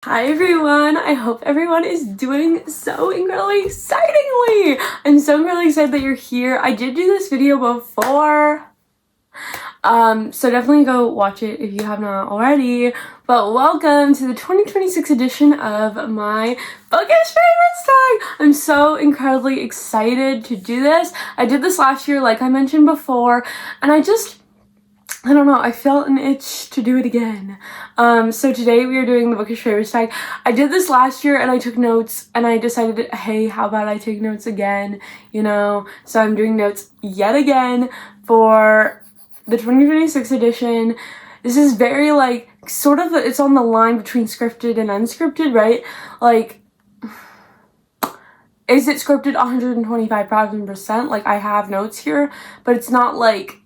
Hi everyone, I hope everyone is doing so incredibly excitingly. I'm so incredibly excited that you're here. I did do this video before, so definitely go watch it if you have not already. But welcome to the 2026 edition of my Bookish Favorites Tag. I'm so incredibly excited to do this. I did this last year, like I mentioned before, and I don't know, I felt an itch to do it again. So today we are doing the Bookish Favorites Tag. I did this last year and I took notes and I decided, hey, how about I take notes again, you know? So I'm doing notes yet again for the 2026 edition. This is very, like, sort of, it's on the line between scripted and unscripted, right? Like, is it scripted 125,000%? Like, I have notes here, but it's not, like,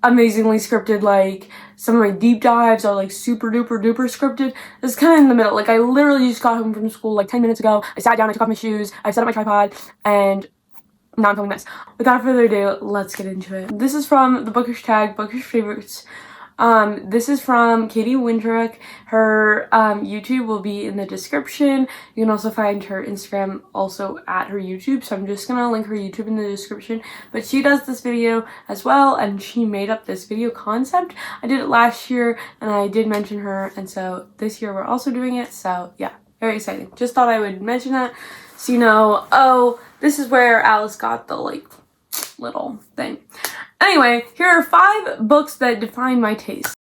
amazingly scripted. Like, some of my deep dives are like super duper duper scripted. It's kind of in the middle. Like, I literally just got home from school like 10 minutes ago. I sat down, I took off my shoes, I set up my tripod, and now I'm filming this. Without further ado, let's get into it. This is from the Bookish Tag, Bookish Favorites. This is from Katie Witruk. Her YouTube will be in the description. You can also find her Instagram also at her YouTube, so I'm just gonna link her YouTube in the description. But she does this video as well, and she made up this video concept. I did it last year, and I did mention her, and so this year we're also doing it, so yeah, very exciting. Just thought I would mention that, so you know, oh, this is where Alice got the, like, little thing. Anyway, here are 5 books that define my taste.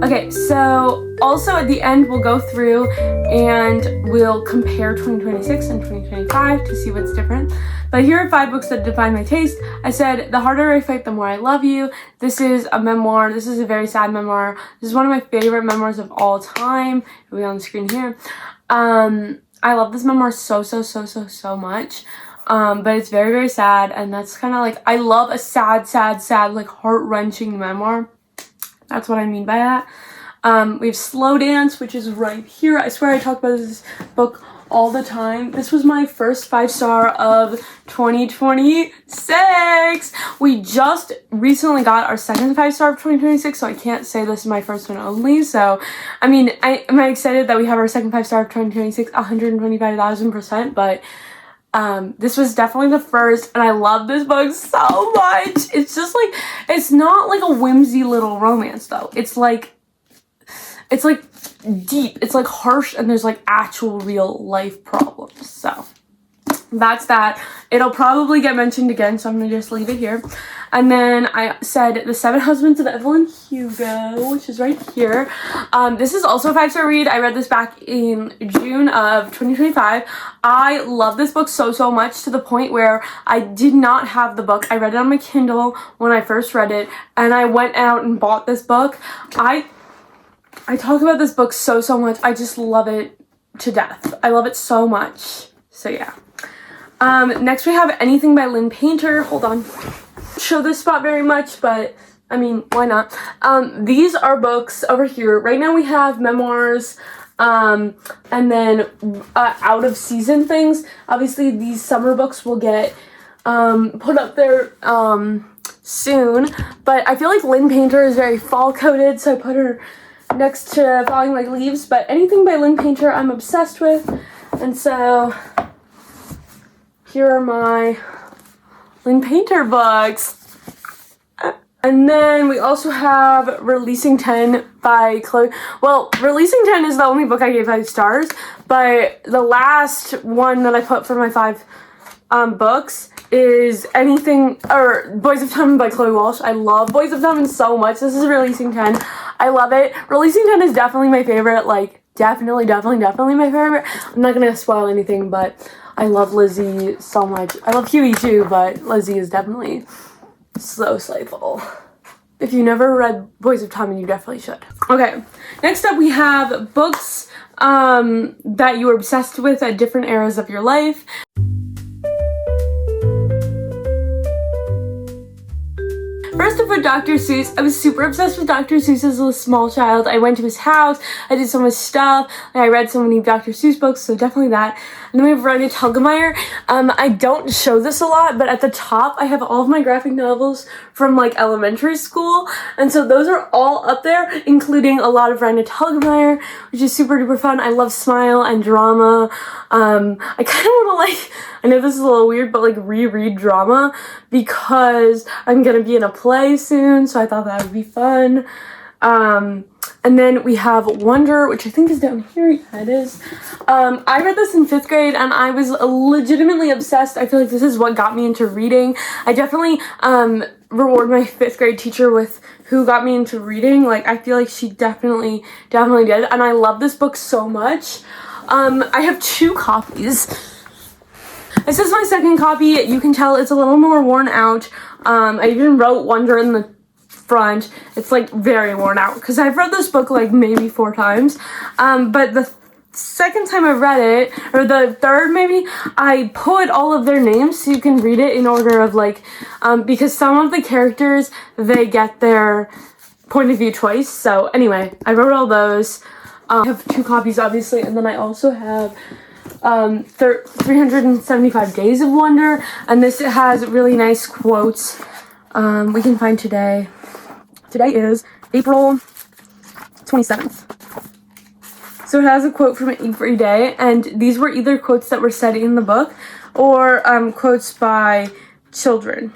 Okay, so also at the end we'll go through and we'll compare 2026 and 2025 to see what's different. But here are 5 books that define my taste. I said The Harder I Fight, The More I Love You. This is a memoir. This is a very sad memoir. This is one of my favorite memoirs of all time. It'll be on the screen here. I love this memoir so much. But it's very, very sad, and that's kind of like, I love a sad, like heart-wrenching memoir. That's what I mean by that. We have Slow Dance, which is right here. I swear I talk about this book all the time. This was my first 5-star of 2026. We just recently got our second 5-star of 2026, so I can't say this is my first one only. So, I mean, I'm excited that we have our second 5-star of 2026, 125,000%, but this was definitely the first, and I love this book so much. It's just like, it's not like a whimsy little romance though. It's like deep, it's like harsh, and there's like actual real life problems. So that's that. It'll probably get mentioned again, so I'm gonna just leave it here. And then I said The 7 Husbands of Evelyn Hugo, which is right here. This is also a 5-star read. I read this back in June of 2025. I love this book so much, to the point where I did not have the book. I read it on my Kindle when I first read it, and I went out and bought this book. I talk about this book so much. I just love it to death. I love it so much. So yeah. Next we have Anything by Lynn Painter. Hold on. Show this spot very much, but I mean, why not? These are books over here. Right now we have memoirs, and then out of season things. Obviously these summer books will get put up there soon, but I feel like Lynn Painter is very fall coded, so I put her next to Falling Like Leaves. But anything by Lynn Painter I'm obsessed with, and so here are my Lynn Painter books. And then we also have Releasing 10 by Chloe. Well, Releasing 10 is the only book I gave 5 stars, but the last one that I put for my 5 books is Boys of Time by Chloe Walsh. I love Boys of Time so much. This is Releasing 10. I love it. Releasing 10 is definitely my favorite, like, definitely my favorite. I'm not gonna spoil anything, but I love Lizzie so much. I love Huey too, but Lizzie is definitely so slayful. If you never read Boys of Time, you definitely should. Okay, next up we have books that you were obsessed with at different eras of your life. First up with Dr. Seuss. I was super obsessed with Dr. Seuss as a small child. I went to his house, I did so much stuff, and I read so many Dr. Seuss books, so definitely that. And then we have Raina Telgemeier. I don't show this a lot, but at the top I have all of my graphic novels from like elementary school, and so those are all up there, including a lot of Raina Telgemeier, which is super duper fun. I love Smile and drama. I kind of want to I know this is a little weird, but like reread drama because I'm gonna be in a play soon, so I thought that would be fun. And then we have Wonder, which I think is down here. Yeah, it is. I read this in 5th grade and I was legitimately obsessed. I feel like this is what got me into reading. I definitely reward my 5th grade teacher with who got me into reading. Like, I feel like she definitely did. And I love this book so much. I have 2 copies. This is my 2nd copy. You can tell it's a little more worn out. I even wrote Wonder in the front. It's like very worn out because I've read this book like maybe 4 times. But the second time I read it, or the third maybe, I put all of their names so you can read it in order of like, because some of the characters, they get their point of view twice. So anyway, I wrote all those. I have 2 copies obviously, and then I also have 375 Days of Wonder, and this has really nice quotes we can find today. Today is April 27th. So it has a quote from every day, and these were either quotes that were said in the book or quotes by children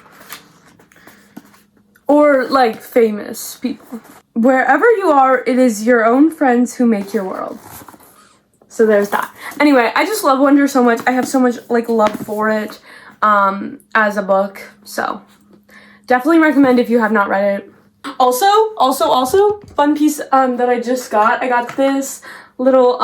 or like famous people. Wherever you are, it is your own friends who make your world. So there's that. Anyway, I just love Wonder so much. I have so much like love for it as a book. So definitely recommend if you have not read it. Also, fun piece that I just got. I got this little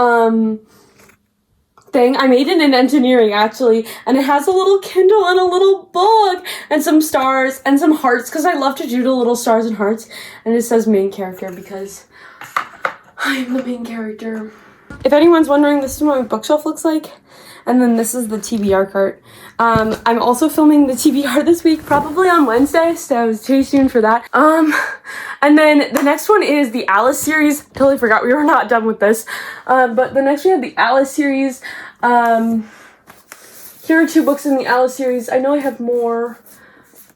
thing. I made it in engineering actually, and it has a little Kindle and a little book and some stars and some hearts because I love to doodle little stars and hearts, and it says main character because I am the main character. If anyone's wondering, this is what my bookshelf looks like, and then this is the TBR cart. I'm also filming the TBR this week, probably on Wednesday, so stay tuned for that. And then the next one is the Alice series. Totally forgot we were not done with this. But the next we have the Alice series. Here are 2 books in the Alice series. I know I have more,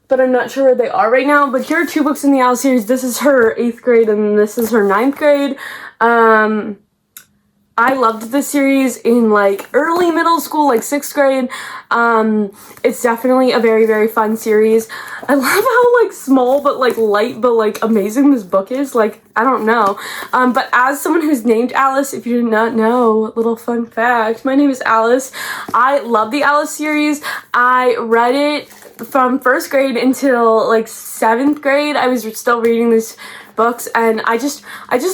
but I'm not sure where they are right now. But here are 2 books in the Alice series. This is her 8th grade and this is her 9th grade. I loved this series in like early middle school, like 6th grade. It's definitely a very, very fun series. I love how like small but like light but like amazing this book is. Like, I don't know. But as someone who's named Alice, if you did not know, little fun fact, my name is Alice. I love the Alice series. I read it from 1st grade until like 7th grade. I was still reading these books, and I just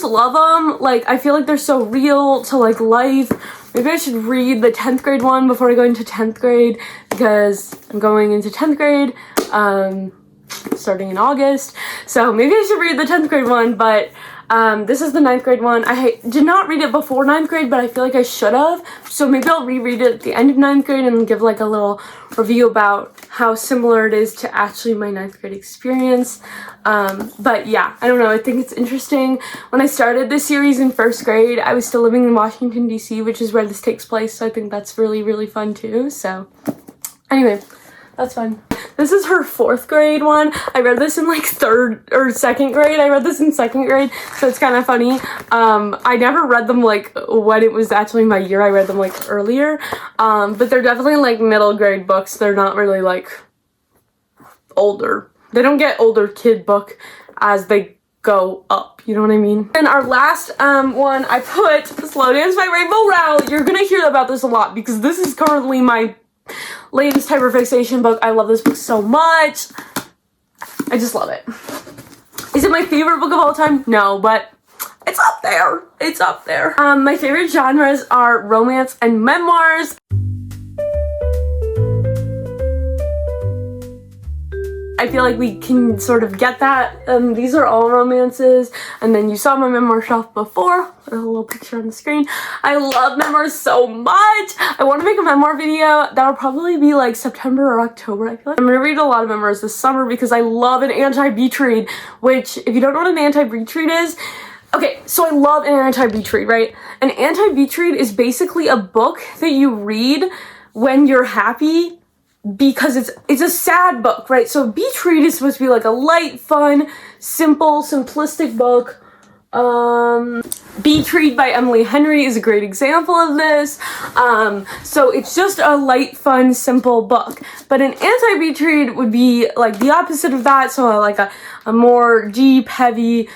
love them. Like, I feel like they're so real to like life. Maybe I should read the 10th grade one before I go into 10th grade because I'm going into 10th grade starting in August. So maybe I should read the 10th grade one, but this is the 9th grade one. I did not read it before 9th grade, but I feel like I should have. So maybe I'll reread it at the end of 9th grade and give like a little review about how similar it is to actually my 9th grade experience. But yeah, I don't know. I think it's interesting. When I started this series in 1st grade, I was still living in Washington, D.C., which is where this takes place. So I think that's really, really fun too. So anyway, that's fun. This is her 4th grade one. I read this in like 3rd or 2nd grade. I read this in 2nd grade, so it's kind of funny. I never read them like when it was actually my year. I read them like earlier, but they're definitely like middle grade books. They're not really like older. They don't get older kid book as they go up, you know what I mean? And our last one, I put Slow Dance by Rainbow Rowell. You're gonna hear about this a lot because this is currently my latest hyperfixation book. I love this book so much. I just love it. Is it my favorite book of all time? No, but it's up there. It's up there. My favorite genres are romance and memoirs. I feel like we can sort of get that. These are all romances. And then you saw my memoir shelf before. Put a little picture on the screen. I love memoirs so much. I want to make a memoir video. That'll probably be like September or October, I feel like. I'm going to read a lot of memoirs this summer because I love an anti-beach read, which if you don't know what an anti-beach read is, Okay, so I love an anti-beach read, right? An anti-beach read is basically a book that you read when you're happy because it's a sad book, right? So beach read is supposed to be like a light, fun, simple, simplistic book. Beach Read by Emily Henry is a great example of this. So it's just a light, fun, simple book. But an anti-beach read would be like the opposite of that. So like a more deep, heavy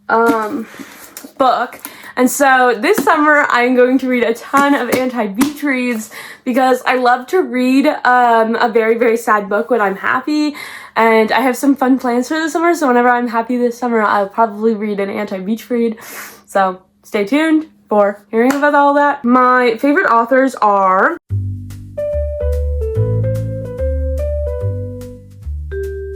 book. And so this summer I'm going to read a ton of anti-beach reads because I love to read a very, very sad book when I'm happy. And I have some fun plans for this summer, so whenever I'm happy this summer, I'll probably read an anti-beach read. So stay tuned for hearing about all that. My favorite authors are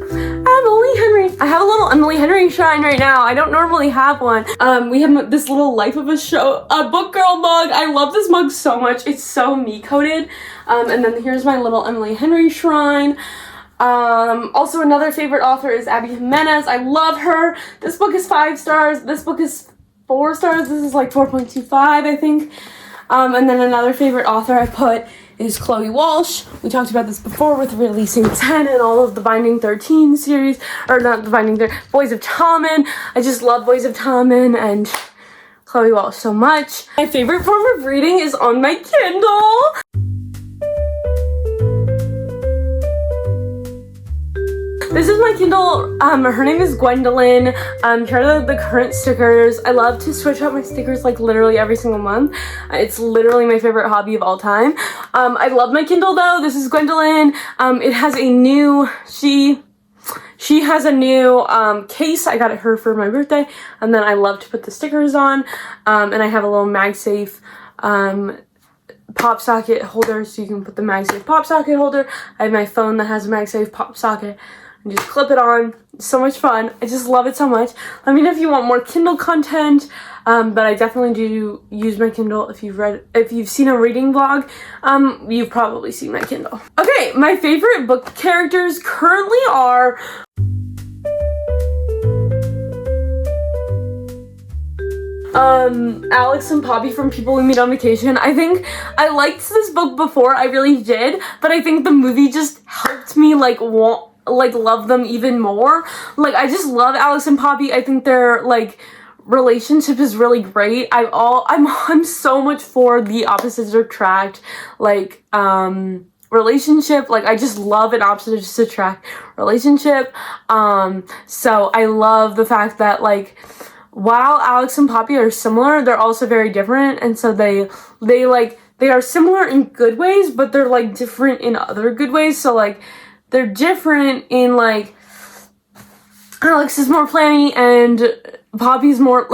Emily Henry. I have a little Emily Henry shrine right now. I don't normally have one. We have this little Life of a Book Girl mug. I love this mug so much. It's so me-coded. And then here's my little Emily Henry shrine. Also another favorite author is Abby Jimenez. I love her. This book is 5 stars. This book is 4 stars. This is like 4.25, I think. And then another favorite author I put is Chloe Walsh. We talked about this before with Releasing 10 and all of the Binding 13 series, or not the Binding 13, Boys of Tommen. I just love Boys of Tommen and Chloe Walsh so much. My favorite form of reading is on my Kindle. This is my Kindle. Her name is Gwendolyn. Here are the current stickers. I love to switch out my stickers like literally every single month. It's literally my favorite hobby of all time. I love my Kindle though. This is Gwendolyn. It has a new, she has a new case. I got it her for my birthday. And then I love to put the stickers on. And I have a little MagSafe pop socket holder, so you can put the MagSafe pop socket holder. I have my phone that has a MagSafe pop socket. And just clip it on. It's so much fun. I just love it so much. Let me know if you want more Kindle content. But I definitely do use my Kindle. If you've seen a reading vlog, you've probably seen my Kindle. Okay, my favorite book characters currently are Alex and Poppy from People We Meet on Vacation. I think I liked this book before, I really did, but I think the movie just helped me love them even more. Like, I just love Alex and Poppy. I think their relationship is really great. I'm so much for the opposites attract relationship. Like, I just love an opposites attract relationship. So I love the fact that while Alex and Poppy are similar, they're also very different, and so they are similar in good ways, but they're different in other good ways. So they're different in Alex is more planny and Poppy's more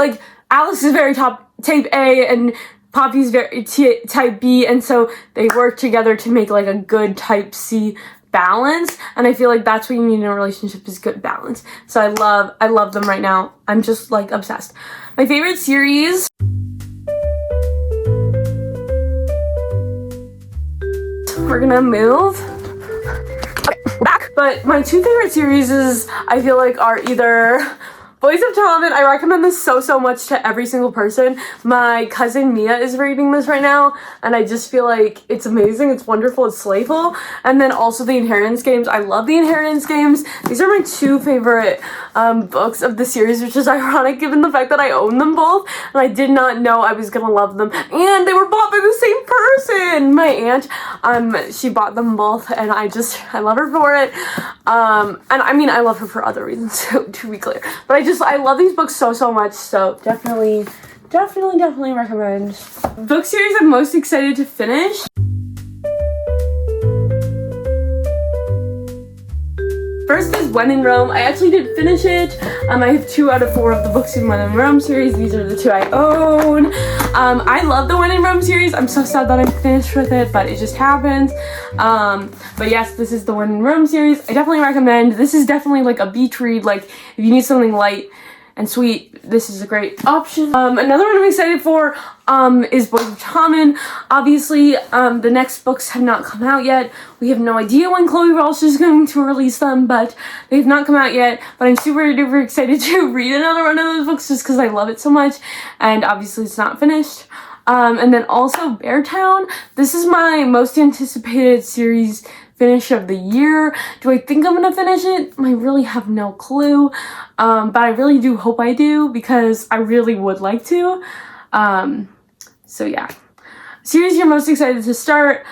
Alex is very type A and Poppy's very type B, and so they work together to make a good type C balance. And I feel that's what you need in a relationship, is good balance. So I love them right now. I'm just obsessed. My favorite series, we're gonna move. Back. But my 2 favorite series I feel are either Boys of Tommen. I recommend this so much to every single person. My cousin Mia is reading this right now, and I just feel it's amazing, it's wonderful, it's playful. And then also the Inheritance Games. I love the Inheritance Games. These are my 2 favorite books of the series, which is ironic given the fact that I own them both, and I did not know I was gonna love them. And they were bought by the same person! My aunt, she bought them both, and I love her for it. And I mean, I love her for other reasons too, to be clear. But I love these books so much, so definitely recommend. Book series I'm most excited to finish. First is When in Rome. I actually did finish it. I have 2 out of 4 of the books in When in Rome series. These are the 2 I own. I love the When in Rome series. I'm so sad that I'm finished with it, but it just happens. But yes, this is the When in Rome series. I definitely recommend. This is definitely a beach read. If you need something light and sweet, this is a great option. Another one I'm excited for is Boys of Tommen. Obviously, the next books have not come out yet. We have no idea when Chloe Welsh is going to release them, but they have not come out yet. But I'm super duper excited to read another one of those books just because I love it so much, and obviously it's not finished. And then also Beartown. This is my most anticipated series finish of the year. Do I think I'm gonna finish it? I really have no clue. But I really do hope I do because I really would like to. So yeah. Series you're most excited to start.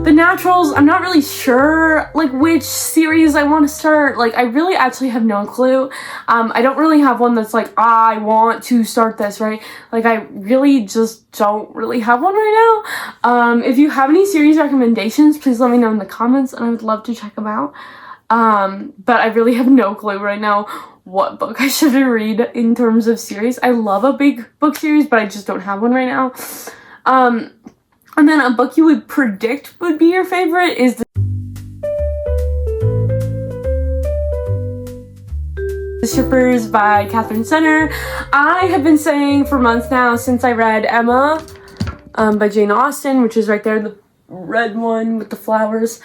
The Naturals, I'm not really sure like which series I want to start. Like I really actually have no clue. I don't really have one that's like I want to start this, right? Like I really just don't really have one right now. If you have any series recommendations, please let me know in the comments and I would love to check them out. But I really have no clue right now what book I should read in terms of series. I love a big book series, but I just don't have one right now. And then a book you would predict would be your favorite is The Shippers by Catherine Senner. I have been saying for months now since I read Emma by Jane Austen, which is right there, the red one with the flowers,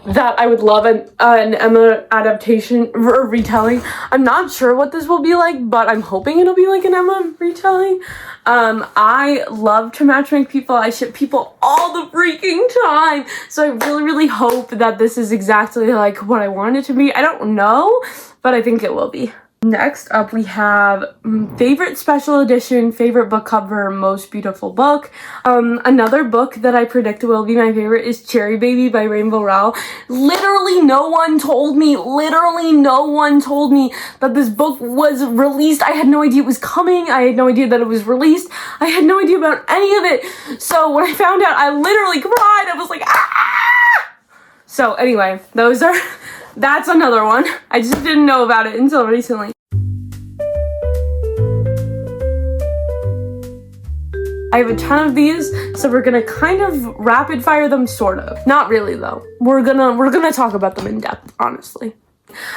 that I would love an Emma adaptation or retelling. I'm not sure what this will be like, but I'm hoping it'll be like an Emma retelling. I love to matchmake people. I ship people all the freaking time. So I really, really hope that this is exactly like what I want it to be. I don't know, but I think it will be. Next up, we have favorite special edition, favorite book cover, most beautiful book. Another book that I predict will be my favorite is Cherry Baby by Rainbow Rowell. Literally no one told me that this book was released. I had no idea it was coming. I had no idea that it was released. I had no idea about any of it. So when I found out, I literally cried. I was like, ah! So anyway, that's another one. I just didn't know about it until recently. I have a ton of these, so we're gonna kind of rapid fire them, sort of. Not really though. We're gonna talk about them in depth, honestly.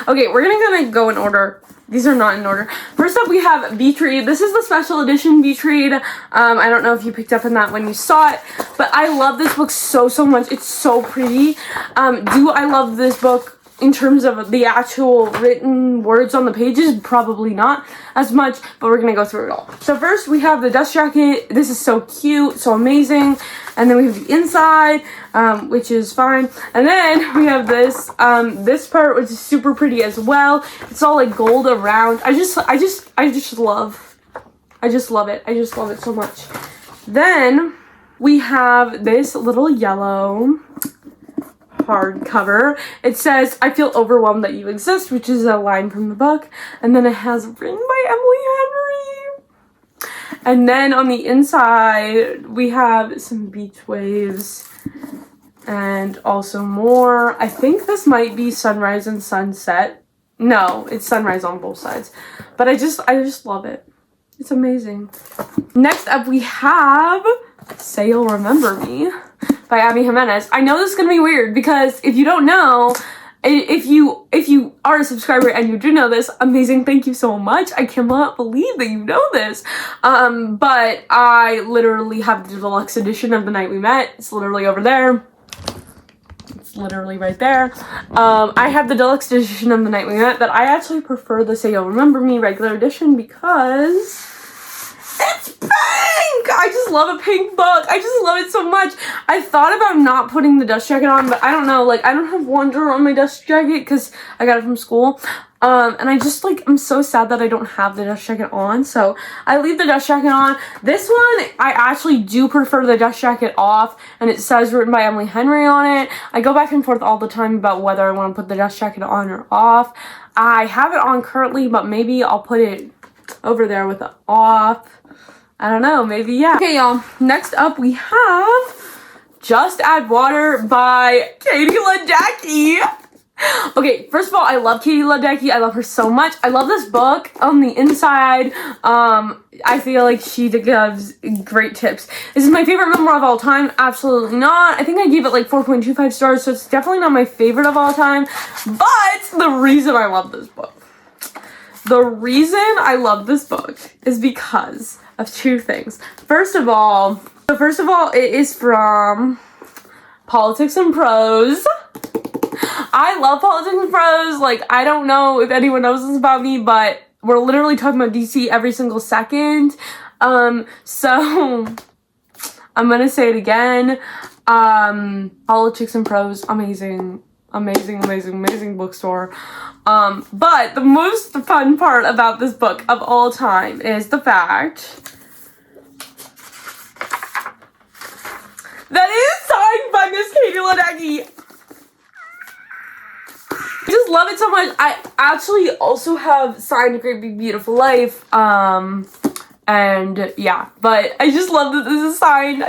Okay, we're gonna go in order. These are not in order. First up, we have Beach Read. This is the special edition Beach Read. I don't know if you picked up on that when you saw it, but I love this book so much. It's so pretty. Do I love this book in terms of the actual written words on the pages? Probably not as much, but we're gonna go through it all. So first we have the dust jacket. This is so cute, so amazing. And then we have the inside, which is fine. And then we have this part, which is super pretty as well. It's all like gold around. I just love it. I just love it so much. Then we have this little yellow hardcover. It says, "I feel overwhelmed that you exist," which is a line from the book. And then it has written by Emily Henry. And then on the inside, we have some beach waves and also more. I think this might be sunrise and sunset. No, it's sunrise on both sides. But I just love it. It's amazing. Next up, we have Say You'll Remember Me by Abby Jimenez. I know this is gonna be weird because if you don't know, if you are a subscriber and you do know this, amazing, thank you so much. I cannot believe that you know this. But I literally have the deluxe edition of The Night We Met. It's literally over there. It's literally right there. I have the deluxe edition of The Night We Met, but I actually prefer the Say You'll Remember Me regular edition because it's pink! I just love a pink book. I just love it so much. I thought about not putting the dust jacket on, but I don't know. Like, I don't have Wonder on my dust jacket because I got it from school. And I just, like, I'm so sad that I don't have the dust jacket on. So I leave the dust jacket on. This one, I actually do prefer the dust jacket off. And it says written by Emily Henry on it. I go back and forth all the time about whether I want to put the dust jacket on or off. I have it on currently, but maybe I'll put it over there with it off. I don't know, maybe, yeah. Okay, y'all, next up we have Just Add Water by Katie Ledecky. Okay, first of all, I love Katie Ledecky. I love her so much. I love this book on the inside. I feel like she gives great tips. This is my favorite memoir of all time. Absolutely not. I think I gave it like 4.25 stars, so it's definitely not my favorite of all time. But the reason I love this book, is because of two things. First of all, it is from Politics and Prose. I love Politics and Prose. Like, I don't know if anyone knows this about me, but we're literally talking about DC every single second. So I'm gonna say it again. Politics and Prose, amazing bookstore. But the most fun part about this book of all time is the fact that it is signed by Miss Katie Ledecky. I just love it so much. I actually also have signed Great Big Beautiful Life. And yeah, but I just love that this is signed.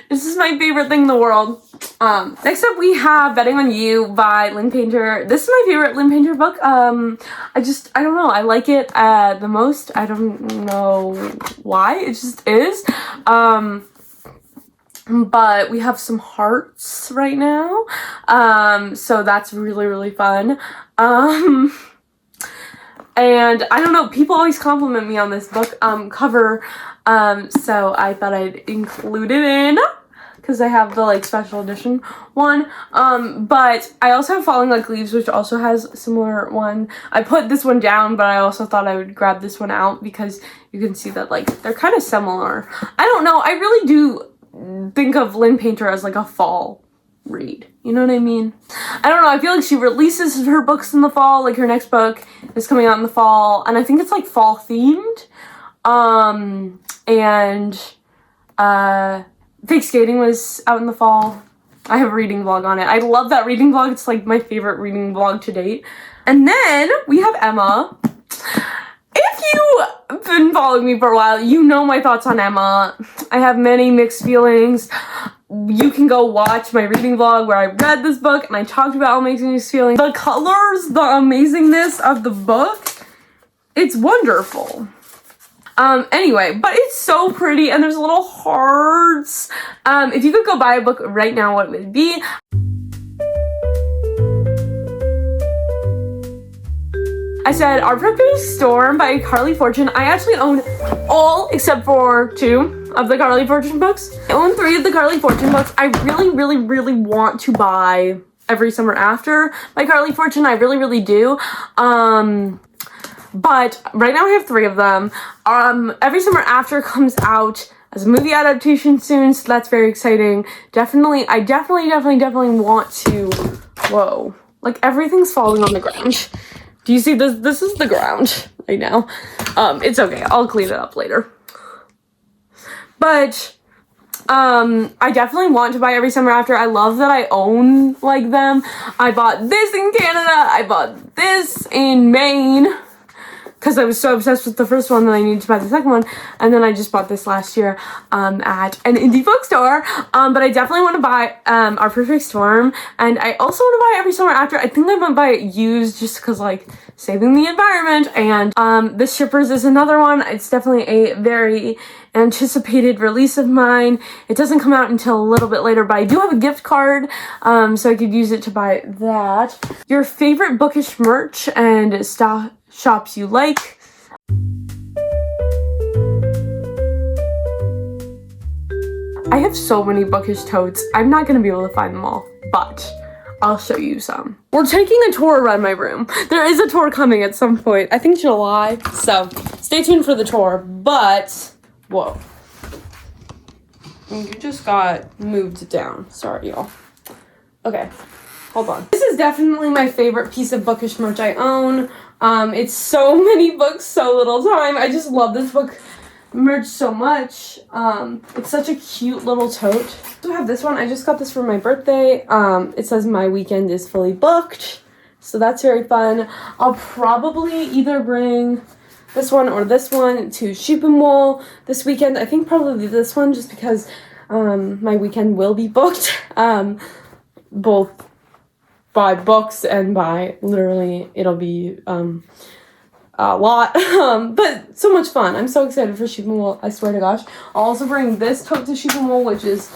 This is my favorite thing in the world. Next up we have Betting on You by Lynn Painter. This is my favorite Lynn Painter book. I don't know. I like it the most. I don't know why. It just is. But we have some hearts right now. So that's really, really fun. And I don't know, people always compliment me on this book cover. So I thought I'd include it in because I have the like special edition one. But I also have Falling Like Leaves, which also has a similar one. I put this one down, but I also thought I would grab this one out because you can see that like they're kind of similar. I don't know, I really do think of Lynn Painter as like a fall read. You know what I mean? I don't know, I feel like she releases her books in the fall, like her next book is coming out in the fall, and I think it's like fall themed. Fake Skating was out in the fall. I have a reading vlog on it. I love that reading vlog. It's like my favorite reading vlog to date. And then we have Emma. If you've been following me for a while, you know my thoughts on Emma. I have many mixed feelings. You can go watch my reading vlog where I read this book and I talked about how amazing these feelings. The colors, the amazingness of the book, it's wonderful. Anyway, but it's so pretty and there's little hearts. If you could go buy a book right now, what would it be? I said Our Perfect Storm by Carly Fortune. I actually own all except for 2 of the Carly Fortune books. I own 3 of the Carly Fortune books. I really, really, really want to buy Every Summer After by Carly Fortune. I really, really do. But right now I have 3 of them. Every Summer After comes out as a movie adaptation soon, so that's very exciting. I definitely want to, whoa, like everything's falling on the ground. Do you see this? This is the ground right now. It's okay, I'll clean it up later. But, I definitely want to buy Every Summer After. I love that I own, like, them. I bought this in Canada, I bought this in Maine, because I was so obsessed with the first one that I needed to buy the second one, and then I just bought this last year at an indie bookstore. But I definitely want to buy Our Perfect Storm, and I also want to buy Every Summer After. I think I might buy it used just because, like, saving the environment. And The Shippers is another one. It's definitely a very anticipated release of mine. It doesn't come out until a little bit later, but I do have a gift card, so I could use it to buy that. Your favorite bookish merch and shops you like. I have so many bookish totes. I'm not gonna be able to find them all, but I'll show you some. We're taking a tour around my room. There is a tour coming at some point. I think July, so stay tuned for the tour, but whoa. You just got moved down. Sorry, y'all. Okay, hold on. This is definitely my favorite piece of bookish merch I own. It's so many books, so little time. I just love this book merch so much. It's such a cute little tote. So I have this one. I just got this for my birthday. It says my weekend is fully booked, so that's very fun. I'll probably either bring this one or this one to Sheep and Wool this weekend. I think probably this one just because my weekend will be booked. Both buy books and buy literally, it'll be a lot, but so much fun. I'm so excited for Sheep and Wool, I swear to gosh. I'll also bring this tote to Sheep and Wool, which is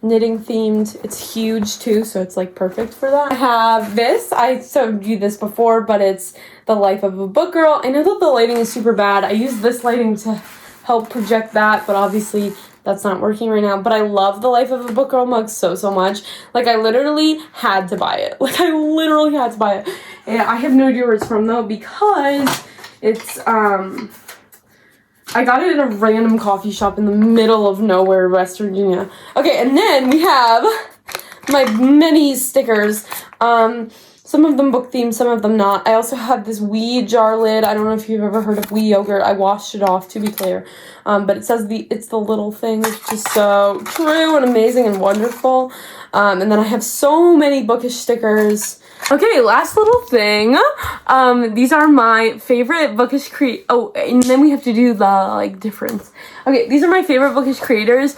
knitting themed. It's huge too, so it's like perfect for that. I have this, I showed you this before, but it's The Life of a Book Girl. I know that the lighting is super bad. I use this lighting to help project that, but obviously that's not working right now. But I love The Life of a Book Girl mug so much. Like, I literally had to buy it. Like, I literally had to buy it. And I have no idea where it's from though, because it's I got it at a random coffee shop in the middle of nowhere, West Virginia. Okay, and then we have my many stickers. Some of them book themed, some of them not. I also have this wee jar lid. I don't know if you've ever heard of wee yogurt. I washed it off, to be clear. But it says it's the little thing, which is so true and amazing and wonderful. And then I have so many bookish stickers. Okay, last little thing. These are my favorite bookish oh, and then we have to do the, like, difference. Okay, these are my favorite bookish creators.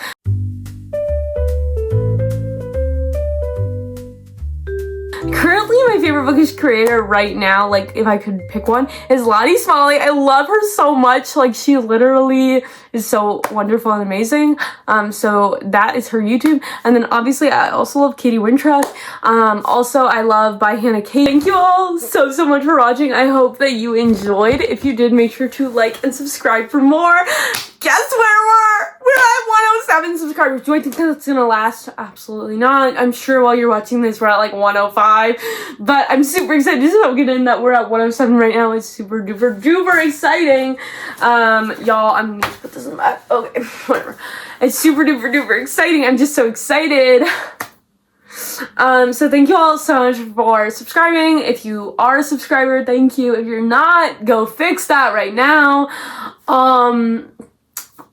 Currently, my favorite bookish creator right now, like, if I could pick one, is Lottie Smalley. I love her so much. Like, she literally is so wonderful and amazing. So that is her YouTube. And then, obviously, I also love Katie Witruk. Also, I love By Hannah Kate. Thank you all so much for watching. I hope that you enjoyed. If you did, make sure to like and subscribe for more. Guess where we're at 107 subscribers. Do I think that's gonna last? Absolutely not. I'm sure while you're watching this, we're at like 105. But I'm super excited to soak it in that we're at 107 right now. It's super duper exciting. Y'all, I'm gonna put this in the back. Okay, whatever. It's super duper exciting. I'm just so excited. So thank you all so much for subscribing. If you are a subscriber, thank you. If you're not, go fix that right now.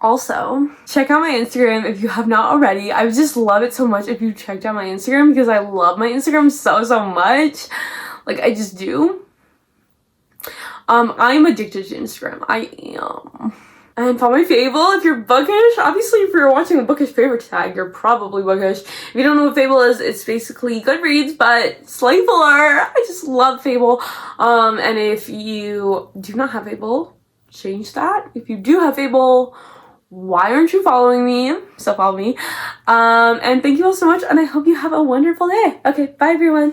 Also, check out my Instagram if you have not already. I would just love it so much if you checked out my Instagram, because I love my Instagram so much. Like, I just do. I'm addicted to Instagram. I am. And follow my Fable if you're bookish. Obviously, if you're watching the Bookish Favorite Tag, you're probably bookish. If you don't know what Fable is, it's basically Goodreads, but slightly fuller. I just love Fable. And if you do not have Fable, change that. If you do have Fable, why aren't you following me? So follow me. And thank you all so much, and I hope you have a wonderful day. Okay, bye everyone.